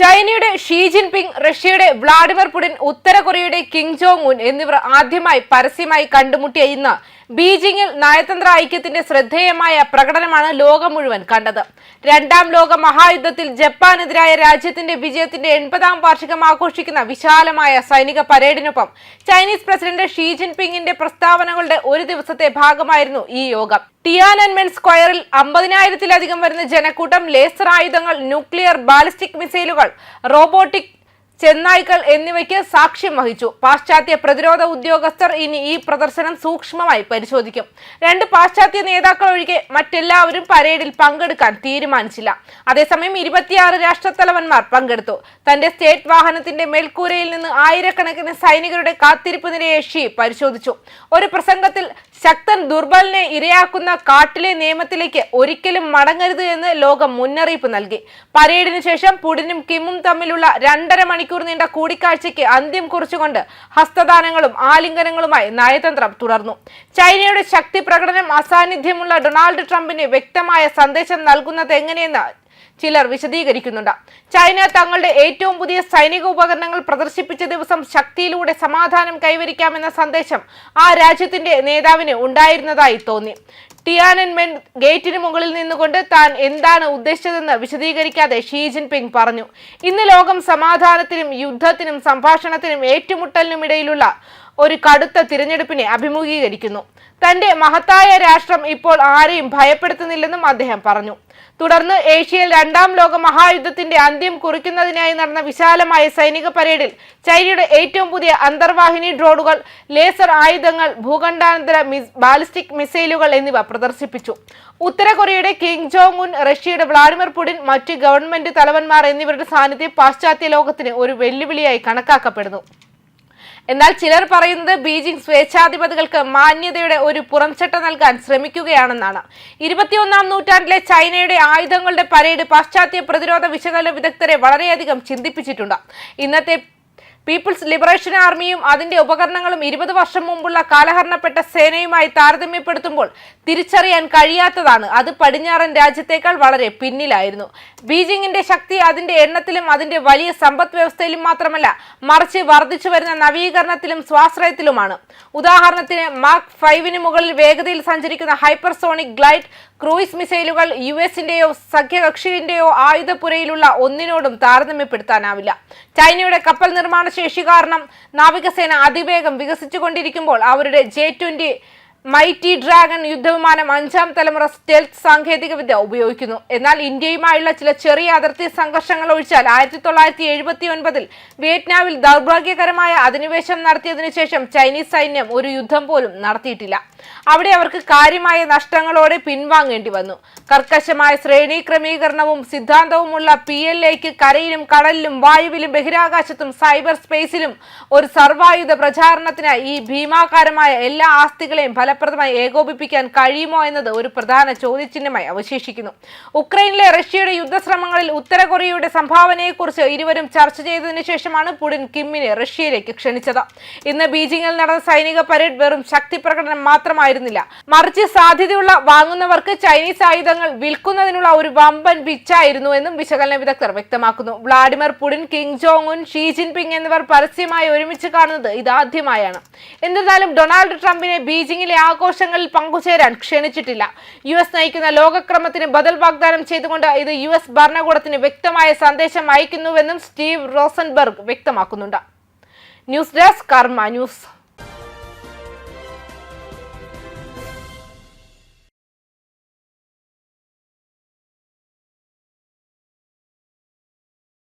ചൈനയുടെ Xi Jinping, റഷ്യയുടെ Vladimir Putin, ഉത്തര കൊറിയയുടെ കിം ജോങ് ഉൻ എന്നിവർ ആദ്യമായി പരസ്യമായി കണ്ടുമുട്ടിയ ഇന്ന് ബീജിംഗിൽ നയതന്ത്ര ഐക്യത്തിന്റെ ശ്രദ്ധേയമായ പ്രകടനമാണ് ലോകം മുഴുവൻ കണ്ടത്. രണ്ടാം ലോക മഹായുദ്ധത്തിൽ ജപ്പാനെതിരായ രാജ്യത്തിന്റെ വിജയത്തിന്റെ 80ാം വാർഷികം ആഘോഷിക്കുന്ന വിശാലമായ സൈനിക പരേഡിനൊപ്പം ചൈനീസ് പ്രസിഡന്റ് ഷീ ജിൻപിങ്ങിന്റെ പ്രസ്താവനകളുടെ ഒരു ദിവസത്തെ ഭാഗമായിരുന്നു ഈ യോഗം. ടിയാനൻമെൻ സ്ക്വയറിൽ 50,000-ത്തിലധികം വരുന്ന ജനക്കൂട്ടം ലേസർ ആയുധങ്ങൾ, ന്യൂക്ലിയർ ബാലിസ്റ്റിക് മിസൈലുകൾ, റോബോട്ടിക് ചെന്നായ്ക്കൾ എന്നിവയ്ക്ക് സാക്ഷ്യം വഹിച്ചു. പാശ്ചാത്യ പ്രതിരോധ ഉദ്യോഗസ്ഥർ ഇനി ഈ പ്രദർശനം സൂക്ഷ്മമായി പരിശോധിക്കും. രണ്ട് പാശ്ചാത്യ നേതാക്കൾ ഒഴികെ മറ്റെല്ലാവരും പരേഡിൽ പങ്കെടുക്കാൻ തീരുമാനിച്ചില്ല. അതേസമയം 26 രാഷ്ട്രത്തലവന്മാർ പങ്കെടുത്തു. തന്റെ സ്റ്റേറ്റ് വാഹനത്തിന്റെ മേൽക്കൂരയിൽ നിന്ന് ആയിരക്കണക്കിന് സൈനികരുടെ കാത്തിരിപ്പ് നിരയെ ഷീ പരിശോധിച്ചു. ഒരു പ്രസംഗത്തിൽ ശക്തൻ ദുർബലിനെ ഇരയാക്കുന്ന കാട്ടിലെ നിയമത്തിലേക്ക് ഒരിക്കലും മടങ്ങരുത് എന്ന് ലോകം മുന്നറിയിപ്പ് നൽകി. പരേഡിന് ശേഷം പുടിനും കിമ്മും തമ്മിലുള്ള 2.5 മണിക്കൂർ നീണ്ട കൂടിക്കാഴ്ചയ്ക്ക് അന്ത്യം കുറിച്ചുകൊണ്ട് ഹസ്തദാനങ്ങളും ആലിംഗനങ്ങളുമായി നയതന്ത്രം തുടർന്നു. ചൈനയുടെ ശക്തി പ്രകടനം അസാന്നിധ്യമുള്ള ഡൊണാൾഡ് ട്രംപിന് വ്യക്തമായ സന്ദേശം നൽകുന്നത് എങ്ങനെയെന്ന് ചിലർ വിശദീകരിക്കുന്നുണ്ട്. ചൈന തങ്ങളുടെ ഏറ്റവും പുതിയ സൈനിക ഉപകരണങ്ങൾ പ്രദർശിപ്പിച്ച ദിവസം ശക്തിയിലൂടെ സമാധാനം കൈവരിക്കാമെന്ന സന്ദേശം ആ രാജ്യത്തിന്റെ നേതാവിന് ഉണ്ടായിരുന്നതായി തോന്നി. ടിയാനൻമെൻ ഗേറ്റിന് മുകളിൽ നിന്നുകൊണ്ട് താൻ എന്താണ് ഉദ്ദേശിച്ചതെന്ന് വിശദീകരിക്കാതെ ഷീ ജിൻപിങ് പറഞ്ഞു. ഇന്ന് ലോകം സമാധാനത്തിനും യുദ്ധത്തിനും സംഭാഷണത്തിനും ഏറ്റുമുട്ടലിനും ഇടയിലുള്ള ഒരു കടുത്ത തിരഞ്ഞെടുപ്പിനെ അഭിമുഖീകരിക്കുന്നു. തന്റെ മഹത്തായ രാഷ്ട്രം ഇപ്പോൾ ആരെയും ഭയപ്പെടുത്തുന്നില്ലെന്നും അദ്ദേഹം പറഞ്ഞു. തുടർന്ന് ഏഷ്യയിൽ രണ്ടാം ലോക മഹായുദ്ധത്തിന്റെ അന്ത്യം കുറിക്കുന്നതിനായി നടന്ന വിശാലമായ സൈനിക പരേഡിൽ ചൈനയുടെ ഏറ്റവും പുതിയ അന്തർവാഹിനി ഡ്രോണുകൾ, ലേസർ ആയുധങ്ങൾ, ഭൂഖണ്ഡാന്തര ബാലിസ്റ്റിക് മിസൈലുകൾ എന്നിവ പ്രദർശിപ്പിച്ചു. ഉത്തര കൊറിയയുടെ കിം ജോങ് ഉൻ, റഷ്യയുടെ വ്ളാഡിമിർ പുടിൻ, മറ്റ് ഗവൺമെന്റ് തലവന്മാർ എന്നിവരുടെ സാന്നിധ്യം പാശ്ചാത്യ ലോകത്തിന് ഒരു വെല്ലുവിളിയായി കണക്കാക്കപ്പെടുന്നു. എന്നാൽ ചിലർ പറയുന്നത് ബീജിംഗ് സ്വേച്ഛാധിപതികൾക്ക് മാന്യതയുടെ ഒരു പുറംചട്ട നൽകാൻ ശ്രമിക്കുകയാണെന്നാണ്. 21ാം നൂറ്റാണ്ടിലെ ചൈനയുടെ ആയുധങ്ങളുടെ പരേഡ് പാശ്ചാത്യ പ്രതിരോധ വിശകലന വിദഗ്ധരെ വളരെയധികം ചിന്തിപ്പിച്ചിട്ടുണ്ട്. ഇന്നത്തെ പീപ്പിൾസ് ലിബറേഷൻ ആർമിയും അതിന്റെ ഉപകരണങ്ങളും 20 വർഷം മുമ്പുള്ള കാലഹരണപ്പെട്ട സേനയുമായി താരതമ്യപ്പെടുത്തുമ്പോൾ തിരിച്ചറിയാൻ കഴിയാത്തതാണ്. അത് പടിഞ്ഞാറൻ രാജ്യത്തേക്കാൾ വളരെ പിന്നിലായിരുന്നു. ബീജിംഗിന്റെ ശക്തി അതിന്റെ എണ്ണത്തിലും അതിന്റെ വലിയ സമ്പദ് വ്യവസ്ഥയിലും മാത്രമല്ല, മറിച്ച് വർദ്ധിച്ചു വരുന്ന നവീകരണത്തിലും സ്വാശ്രയത്തിലുമാണ്. ഉദാഹരണത്തിന് മാർക്ക് 5 മുകളിൽ വേഗതയിൽ സഞ്ചരിക്കുന്ന ഹൈപ്പർസോണിക് ഗ്ലൈഡ് ക്രൂയിസ് മിസൈലുകൾ US-ന്റെയോ സഖ്യകക്ഷിന്റെയോ ആയുധപ്പുരയിലുള്ള ഒന്നിനോടും താരതമ്യപ്പെടുത്താനാവില്ല. ചൈനയുടെ കപ്പൽ നിർമ്മാണ ശേഷി കാരണം നാവികസേന അതിവേഗം വികസിച്ചുകൊണ്ടിരിക്കുമ്പോൾ അവരുടെ J-20 മൈറ്റി ഡ്രാഗൺ യുദ്ധവിമാനം 5ാം തലമുറ സ്റ്റെൽത്ത് സാങ്കേതികവിദ്യ ഉപയോഗിക്കുന്നു. എന്നാൽ ഇന്ത്യയുമായുള്ള ചില ചെറിയ അതിർത്തി സംഘർഷങ്ങൾ ഒഴിച്ചാൽ 1979-ൽ വിയറ്റ്നാമിൽ ദൗർഭാഗ്യകരമായ അധിനിവേശം നടത്തിയതിനു ശേഷം ചൈനീസ് സൈന്യം ഒരു യുദ്ധം പോലും നടത്തിയിട്ടില്ല. അവിടെ അവർക്ക് കാര്യമായ നഷ്ടങ്ങളോടെ പിൻവാങ്ങേണ്ടി വന്നു. കർക്കശമായ ശ്രേണി ക്രമീകരണവും സിദ്ധാന്തവുമുള്ള PLAക്ക് കരയിലും കടലിലും വായുവിലും ബഹിരാകാശത്തും സൈബർ സ്പേസിലും ഒരു സർവായുധ പ്രചാരണത്തിനായി ഈ ഭീമാകാരമായ എല്ലാ ആസ്തികളെയും ഫലപ്രദമായി ഏകോപിപ്പിക്കാൻ കഴിയുമോ എന്നത് ഒരു പ്രധാന ചോദ്യചിഹ്നമായി അവശേഷിക്കുന്നു. ഉക്രൈനിലെ റഷ്യയുടെ യുദ്ധശ്രമങ്ങളിൽ ഉത്തര കൊറിയയുടെ സംഭാവനയെക്കുറിച്ച് ഇരുവരും ചർച്ച ചെയ്തതിനു ശേഷമാണ് പുടിൻ കിമ്മിനെ റഷ്യയിലേക്ക് ക്ഷണിച്ചത്. ഇന്ന് ബീജിംഗിൽ നടന്ന സൈനിക പരേഡ് വെറും ശക്തി പ്രകടനം മാത്രമായിരുന്നില്ല, മറിച്ച് സാധ്യതയുള്ള വാങ്ങുന്നവർക്ക് ചൈനീസ് ആയുധങ്ങൾ വിൽക്കുന്നതിനുള്ള ഒരു വമ്പൻ പിച്ചായിരുന്നു എന്നും വിശകലന വിദഗ്ധർ വ്യക്തമാക്കുന്നു. Vladimir Putin, Kim Jong Un, Xi Jinping എന്നിവർ പരസ്യമായി ഒരുമിച്ച് കാണുന്നത് ഇതാദ്യമായാണ്. എന്നിരുന്നാലും ഡൊണാൾഡ് ട്രംപിനെ ബീജിംഗിലെ ആഘോഷങ്ങളിൽ പങ്കുചേരാൻ ക്ഷണിച്ചിട്ടില്ല. US നയിക്കുന്ന ലോകക്രമത്തിന് ബദൽ വാഗ്ദാനം ചെയ്തുകൊണ്ട് ഇത് US ഭരണകൂടത്തിന് വ്യക്തമായ സന്ദേശം അയക്കുന്നുവെന്നും സ്റ്റീവ് റോസൻബർഗ് വ്യക്തമാക്കുന്നുണ്ട്. ന്യൂസ് ഡെസ്ക് കർമ്മ ന്യൂസ്.